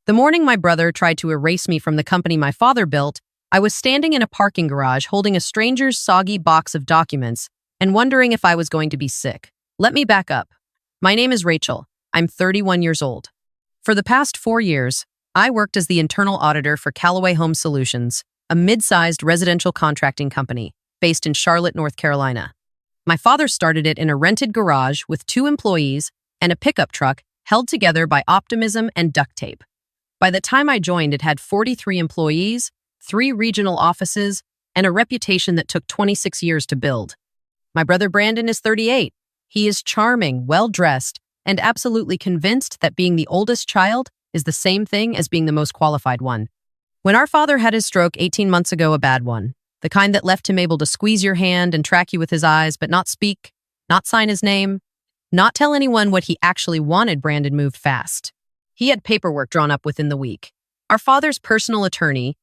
The morning my brother tried to erase me from the company my father built, I was standing in a parking garage holding a stranger's soggy box of documents and wondering if I was going to be sick. Let me back up. My name is Rachel. I'm 31 years old. For the past 4 years, I worked as the internal auditor for Callaway Home Solutions, a mid-sized residential contracting company based in Charlotte, North Carolina. My father started it in a rented garage with 2 employees and a pickup truck held together by optimism and duct tape. By the time I joined, it had 43 employees, 3 regional offices, and a reputation that took 26 years to build. My brother Brandon is 38. He is charming, well-dressed, and absolutely convinced that being the oldest child is the same thing as being the most qualified one. When our father had his stroke 18 months ago, a bad one, the kind that left him able to squeeze your hand and track you with his eyes but not speak, not sign his name, not tell anyone what he actually wanted, Brandon moved fast. He had paperwork drawn up within the week. Our father's personal attorney,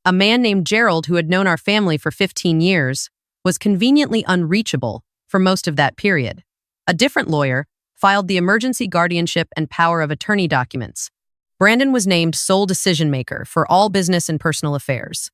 a man named Gerald who had known our family for 15 years, was conveniently unreachable for most of that period. A different lawyer filed the emergency guardianship and power of attorney documents. Brandon was named sole decision maker for all business and personal affairs.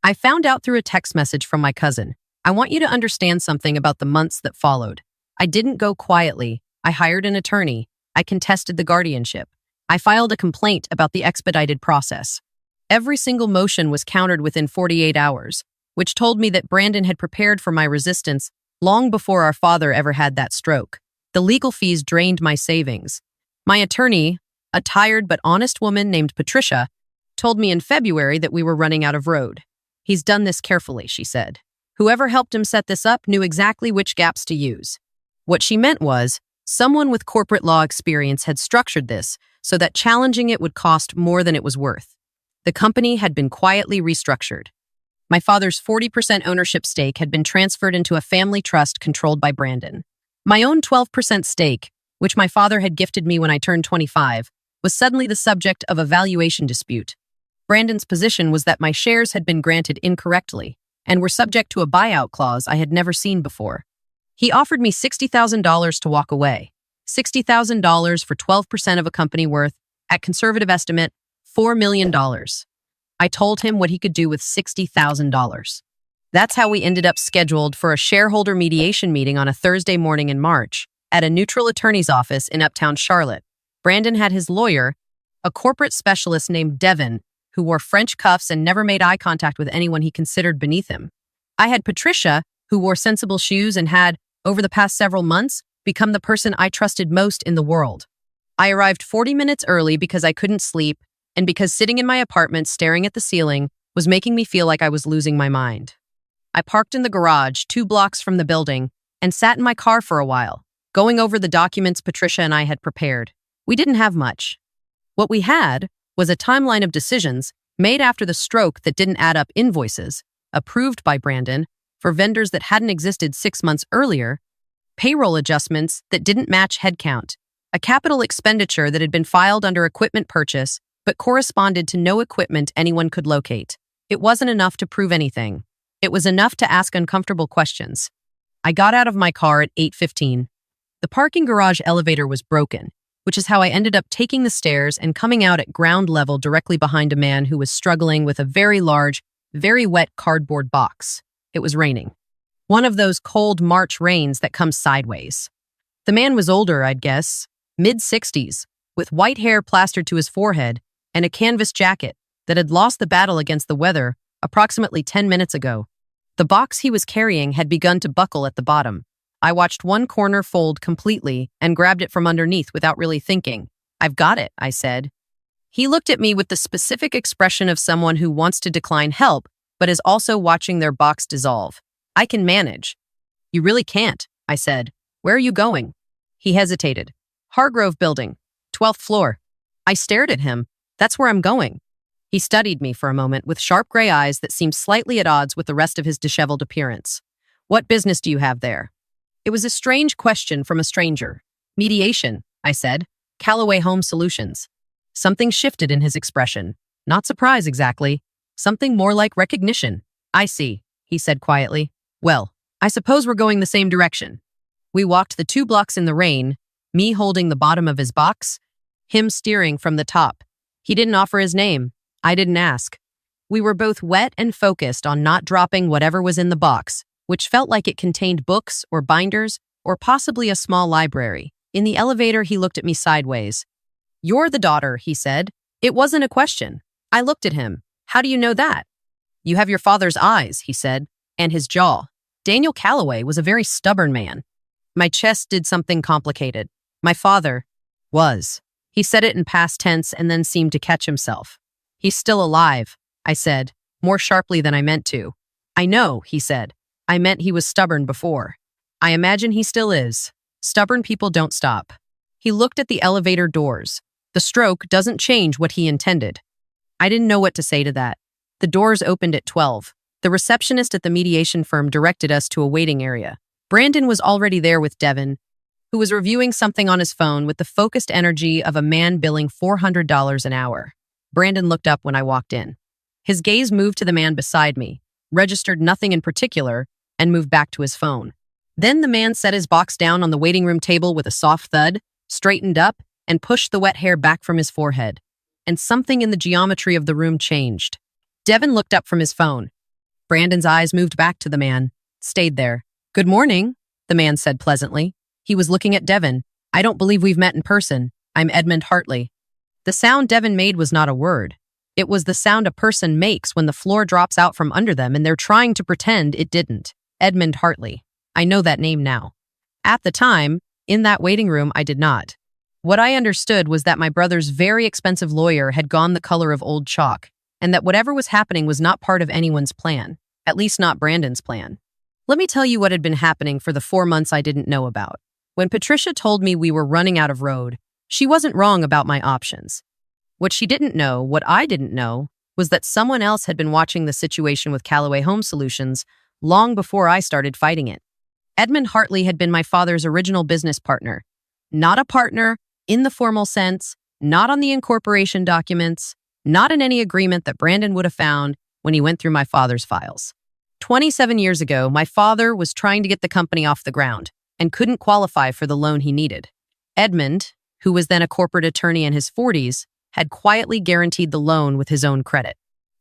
I found out through a text message from my cousin. I want you to understand something about the months that followed. I didn't go quietly. I hired an attorney. I contested the guardianship. I filed a complaint about the expedited process. Every single motion was countered within 48 hours, which told me that Brandon had prepared for my resistance long before our father ever had that stroke. The legal fees drained my savings. My attorney, a tired but honest woman named Patricia, told me in February that we were running out of road. He's done this carefully, she said. Whoever helped him set this up knew exactly which gaps to use. What she meant was, someone with corporate law experience had structured this so that challenging it would cost more than it was worth. The company had been quietly restructured. My father's 40% ownership stake had been transferred into a family trust controlled by Brandon. My own 12% stake, which my father had gifted me when I turned 25, was suddenly the subject of a valuation dispute. Brandon's position was that my shares had been granted incorrectly and were subject to a buyout clause I had never seen before. He offered me $60,000 to walk away. $60,000 for 12% of a company worth, at conservative estimate, $4 million. I told him what he could do with $60,000. That's how we ended up scheduled for a shareholder mediation meeting on a Thursday morning in March at a neutral attorney's office in Uptown Charlotte. Brandon had his lawyer, a corporate specialist named Devin, who wore French cuffs and never made eye contact with anyone he considered beneath him. I had Patricia, who wore sensible shoes and had, over the past several months, become the person I trusted most in the world. I arrived 40 minutes early because I couldn't sleep and because sitting in my apartment staring at the ceiling was making me feel like I was losing my mind. I parked in the garage 2 blocks from the building and sat in my car for a while, going over the documents Patricia and I had prepared. We didn't have much. What we had was a timeline of decisions made after the stroke that didn't add up, invoices, approved by Brandon, for vendors that hadn't existed 6 months earlier, payroll adjustments that didn't match headcount, a capital expenditure that had been filed under equipment purchase but corresponded to no equipment anyone could locate. It wasn't enough to prove anything. It was enough to ask uncomfortable questions. I got out of my car at 8:15. The parking garage elevator was broken, which is how I ended up taking the stairs and coming out at ground level directly behind a man who was struggling with a very large, very wet cardboard box. It was raining. One of those cold March rains that comes sideways. The man was older, I'd guess, mid-60s, with white hair plastered to his forehead and a canvas jacket that had lost the battle against the weather approximately 10 minutes ago. The box he was carrying had begun to buckle at the bottom. I watched one corner fold completely and grabbed it from underneath without really thinking. "I've got it," I said. He looked at me with the specific expression of someone who wants to decline help, but is also watching their box dissolve. "I can manage." "You really can't," I said. "Where are you going?" He hesitated. "Hargrove Building, 12th floor." I stared at him. "That's where I'm going." He studied me for a moment with sharp gray eyes that seemed slightly at odds with the rest of his disheveled appearance. "What business do you have there?" It was a strange question from a stranger. "Mediation," I said. "Callaway Home Solutions." Something shifted in his expression. Not surprise exactly. Something more like recognition. "I see," he said quietly. "Well, I suppose we're going the same direction." We walked the 2 blocks in the rain, me holding the bottom of his box, him steering from the top. He didn't offer his name. I didn't ask. We were both wet and focused on not dropping whatever was in the box, which felt like it contained books or binders or possibly a small library. In the elevator, he looked at me sideways. "You're the daughter," he said. It wasn't a question. I looked at him. "How do you know that?" "You have your father's eyes," he said, and his jaw. Daniel Calloway was a very stubborn man. My chest did something complicated. My father was. He said it in past tense and then seemed to catch himself. "He's still alive," I said, more sharply than I meant to. "I know," he said. "I meant he was stubborn before. I imagine he still is. Stubborn people don't stop." He looked at the elevator doors. The stroke doesn't change what he intended. I didn't know what to say to that. The doors opened at 12. The receptionist at the mediation firm directed us to a waiting area. Brandon was already there with Devin, who was reviewing something on his phone with the focused energy of a man billing $400 an hour. Brandon looked up when I walked in. His gaze moved to the man beside me, registered nothing in particular, and moved back to his phone. Then the man set his box down on the waiting room table with a soft thud, straightened up, and pushed the wet hair back from his forehead. And something in the geometry of the room changed. Devin looked up from his phone. Brandon's eyes moved back to the man, stayed there. "Good morning," the man said pleasantly. He was looking at Devin. "I don't believe we've met in person. I'm Edmund Hartley." The sound Devin made was not a word. It was the sound a person makes when the floor drops out from under them and they're trying to pretend it didn't. Edmund Hartley. I know that name now. At the time, in that waiting room, I did not. What I understood was that my brother's very expensive lawyer had gone the color of old chalk, and that whatever was happening was not part of anyone's plan, at least not Brandon's plan. Let me tell you what had been happening for the 4 months I didn't know about. When Patricia told me we were running out of road, she wasn't wrong about my options. What she didn't know, what I didn't know, was that someone else had been watching the situation with Callaway Home Solutions long before I started fighting it. Edmund Hartley had been my father's original business partner. Not a partner, in the formal sense, not on the incorporation documents, not in any agreement that Brandon would have found when he went through my father's files. 27 years ago, my father was trying to get the company off the ground and couldn't qualify for the loan he needed. Edmund, who was then a corporate attorney in his 40s, had quietly guaranteed the loan with his own credit.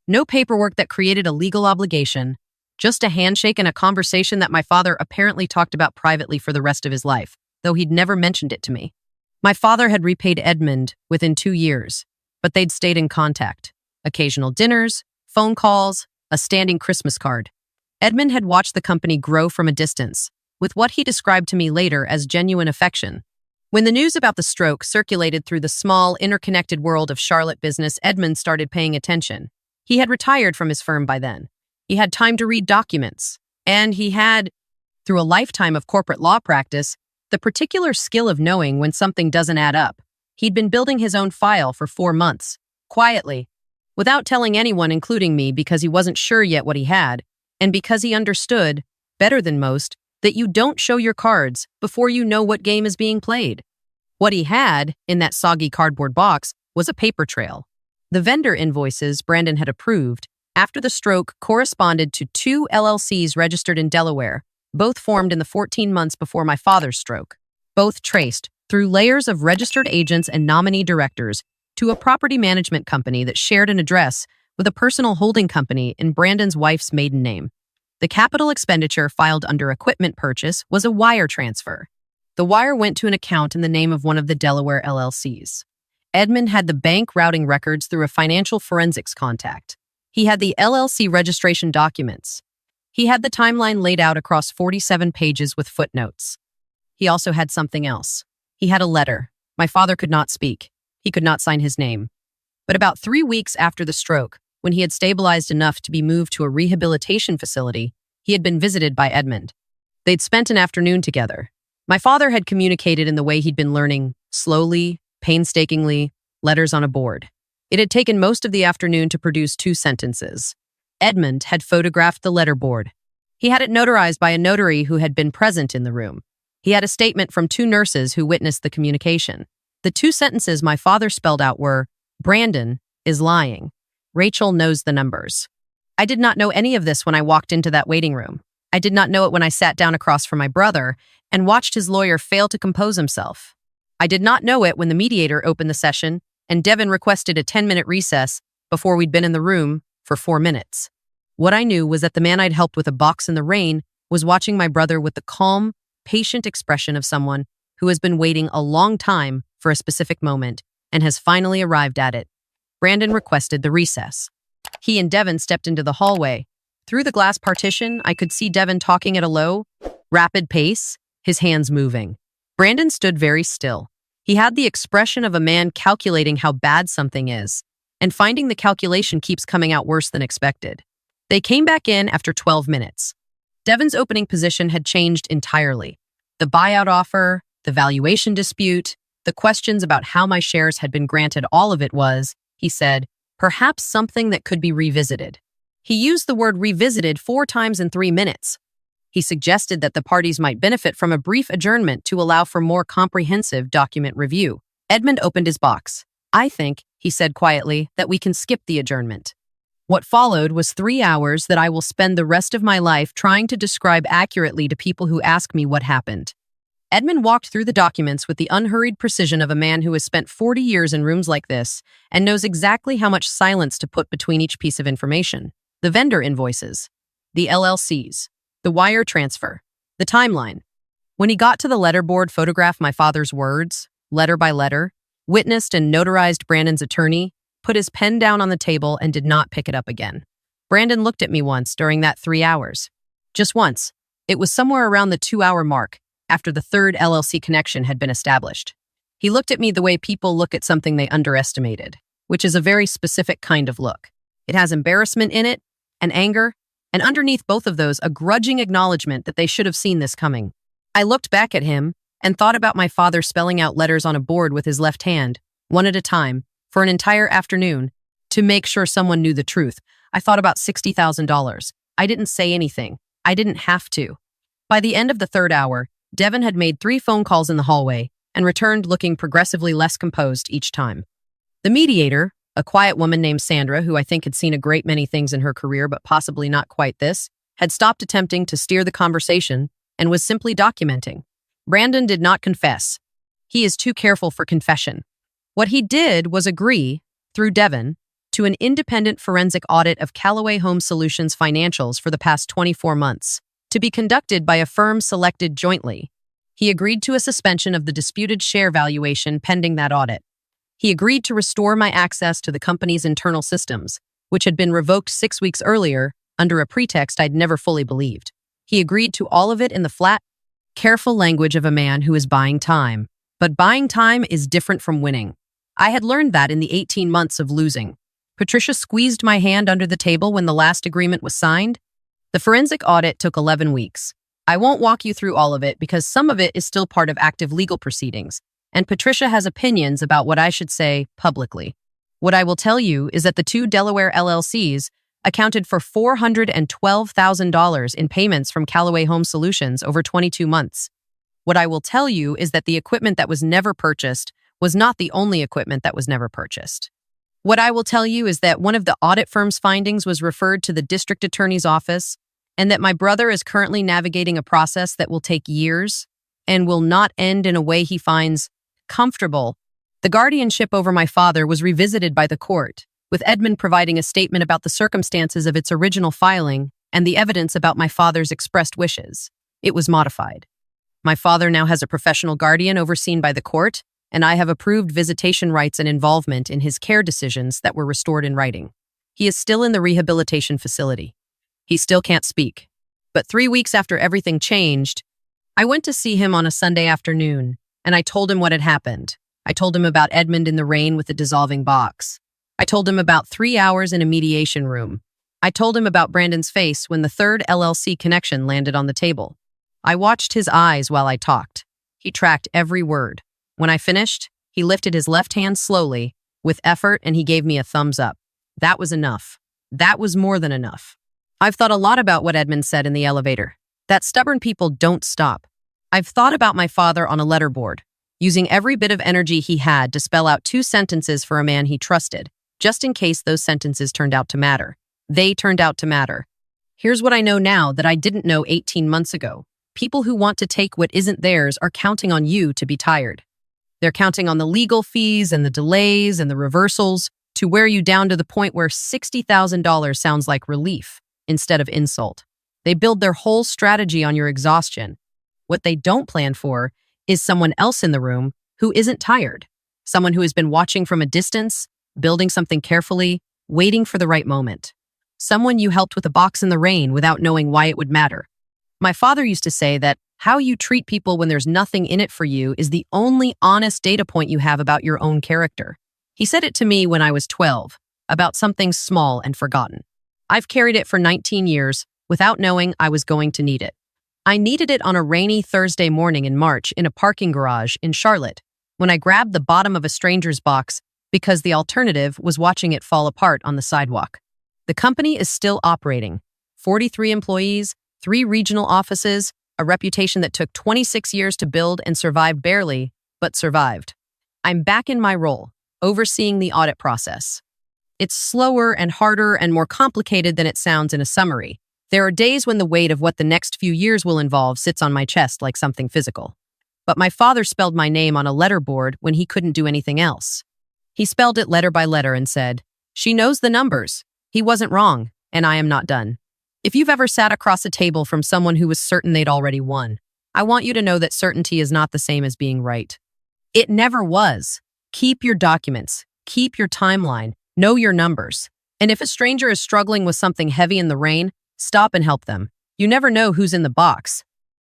No paperwork that created a legal obligation, just a handshake and a conversation that my father apparently talked about privately for the rest of his life, though he'd never mentioned it to me. My father had repaid Edmund within 2 years, but they'd stayed in contact. Occasional dinners, phone calls, a standing Christmas card. Edmund had watched the company grow from a distance, with what he described to me later as genuine affection. When the news about the stroke circulated through the small, interconnected world of Charlotte business, Edmund started paying attention. He had retired from his firm by then. He had time to read documents, and he had, through a lifetime of corporate law practice, the particular skill of knowing when something doesn't add up. He'd been building his own file for 4 months, quietly, without telling anyone, including me, because he wasn't sure yet what he had, and because he understood, better than most, that you don't show your cards before you know what game is being played. What he had, in that soggy cardboard box, was a paper trail. The vendor invoices Brandon had approved after the stroke corresponded to 2 LLCs registered in Delaware, both formed in the 14 months before my father's stroke. Both traced, through layers of registered agents and nominee directors, to a property management company that shared an address with a personal holding company in Brandon's wife's maiden name. The capital expenditure filed under equipment purchase was a wire transfer. The wire went to an account in the name of one of the Delaware LLCs. Edmund had the bank routing records through a financial forensics contact. He had the LLC registration documents. He had the timeline laid out across 47 pages with footnotes. He also had something else. He had a letter. My father could not speak. He could not sign his name. But about 3 weeks after the stroke, when he had stabilized enough to be moved to a rehabilitation facility, he had been visited by Edmund. They'd spent an afternoon together. My father had communicated in the way he'd been learning, slowly, painstakingly, letters on a board. It had taken most of the afternoon to produce 2 sentences. Edmund had photographed the letterboard. He had it notarized by a notary who had been present in the room. He had a statement from 2 nurses who witnessed the communication. The 2 sentences my father spelled out were, "Brandon is lying. Rachel knows the numbers." I did not know any of this when I walked into that waiting room. I did not know it when I sat down across from my brother and watched his lawyer fail to compose himself. I did not know it when the mediator opened the session and Devin requested a 10-minute recess before we'd been in the room for 4 minutes. What I knew was that the man I'd helped with a box in the rain was watching my brother with the calm, patient expression of someone who has been waiting a long time for a specific moment and has finally arrived at it. Brandon requested the recess. He and Devin stepped into the hallway. Through the glass partition, I could see Devin talking at a low, rapid pace, his hands moving. Brandon stood very still. He had the expression of a man calculating how bad something is, and finding the calculation keeps coming out worse than expected. They came back in after 12 minutes. Devin's opening position had changed entirely. The buyout offer, the valuation dispute, the questions about how my shares had been granted, all of it was, he said, perhaps something that could be revisited. He used the word revisited 4 times in 3 minutes. He suggested that the parties might benefit from a brief adjournment to allow for more comprehensive document review. Edmund opened his box. I think, he said quietly, that we can skip the adjournment. What followed was 3 hours that I will spend the rest of my life trying to describe accurately to people who ask me what happened. Edmund walked through the documents with the unhurried precision of a man who has spent 40 years in rooms like this and knows exactly how much silence to put between each piece of information. The vendor invoices, the LLCs, the wire transfer, the timeline. When he got to the letterboard, photographed my father's words, letter by letter, witnessed and notarized Brandon's attorney, put his pen down on the table and did not pick it up again. Brandon looked at me once during that 3 hours. Just once. It was somewhere around the 2-hour mark, after the third LLC connection had been established. He looked at me the way people look at something they underestimated, which is a very specific kind of look. It has embarrassment in it, and anger, and underneath both of those, a grudging acknowledgement that they should have seen this coming. I looked back at him and thought about my father spelling out letters on a board with his left hand, one at a time, for an entire afternoon, to make sure someone knew the truth. I thought about $60,000. I didn't say anything. I didn't have to. By the end of the 3rd hour, Devin had made 3 phone calls in the hallway and returned looking progressively less composed each time. The mediator, a quiet woman named Sandra, who I think had seen a great many things in her career but possibly not quite this, had stopped attempting to steer the conversation and was simply documenting. Brandon did not confess. He is too careful for confession. What he did was agree, through Devin, to an independent forensic audit of Callaway Home Solutions financials for the past 24 months, to be conducted by a firm selected jointly. He agreed to a suspension of the disputed share valuation pending that audit. He agreed to restore my access to the company's internal systems, which had been revoked 6 weeks earlier under a pretext I'd never fully believed. He agreed to all of it in the flat, careful language of a man who is buying time. But buying time is different from winning. I had learned that in the 18 months of losing. Patricia squeezed my hand under the table when the last agreement was signed. The forensic audit took 11 weeks. I won't walk you through all of it because some of it is still part of active legal proceedings, and Patricia has opinions about what I should say publicly. What I will tell you is that the 2 Delaware LLCs accounted for $412,000 in payments from Callaway Home Solutions over 22 months. What I will tell you is that the equipment that was never purchased was not the only equipment that was never purchased. What I will tell you is that one of the audit firm's findings was referred to the district attorney's office, and that my brother is currently navigating a process that will take years and will not end in a way he finds comfortable. The guardianship over my father was revisited by the court, with Edmund providing a statement about the circumstances of its original filing and the evidence about my father's expressed wishes. It was modified. My father now has a professional guardian overseen by the court, and I have approved visitation rights and involvement in his care decisions that were restored in writing. He is still in the rehabilitation facility. He still can't speak. But 3 weeks after everything changed, I went to see him on a Sunday afternoon, and I told him what had happened. I told him about Edmund in the rain with the dissolving box. I told him about 3 hours in a mediation room. I told him about Brandon's face when the third LLC connection landed on the table. I watched his eyes while I talked. He tracked every word. When I finished, he lifted his left hand slowly, with effort, and he gave me a thumbs up. That was enough. That was more than enough. I've thought a lot about what Edmund said in the elevator, that stubborn people don't stop. I've thought about my father on a letterboard, using every bit of energy he had to spell out 2 sentences for a man he trusted, just in case those sentences turned out to matter. They turned out to matter. Here's what I know now that I didn't know 18 months ago. People who want to take what isn't theirs are counting on you to be tired. They're counting on the legal fees and the delays and the reversals to wear you down to the point where $60,000 sounds like relief instead of insult. They build their whole strategy on your exhaustion. What they don't plan for is someone else in the room who isn't tired, someone who has been watching from a distance, building something carefully, waiting for the right moment. Someone you helped with a box in the rain without knowing why it would matter. My father used to say that how you treat people when there's nothing in it for you is the only honest data point you have about your own character. He said it to me when I was 12, about something small and forgotten. I've carried it for 19 years without knowing I was going to need it. I needed it on a rainy Thursday morning in March in a parking garage in Charlotte, when I grabbed the bottom of a stranger's box because the alternative was watching it fall apart on the sidewalk. The company is still operating. 43 employees, 3 regional offices, a reputation that took 26 years to build and survived barely, but survived. I'm back in my role, overseeing the audit process. It's slower and harder and more complicated than it sounds in a summary. There are days when the weight of what the next few years will involve sits on my chest like something physical. But my father spelled my name on a letterboard when he couldn't do anything else. He spelled it letter by letter and said, "She knows the numbers. He wasn't wrong, and I am not done." If you've ever sat across a table from someone who was certain they'd already won, I want you to know that certainty is not the same as being right. It never was. Keep your documents, keep your timeline, know your numbers. And if a stranger is struggling with something heavy in the rain, stop and help them. You never know who's in the box.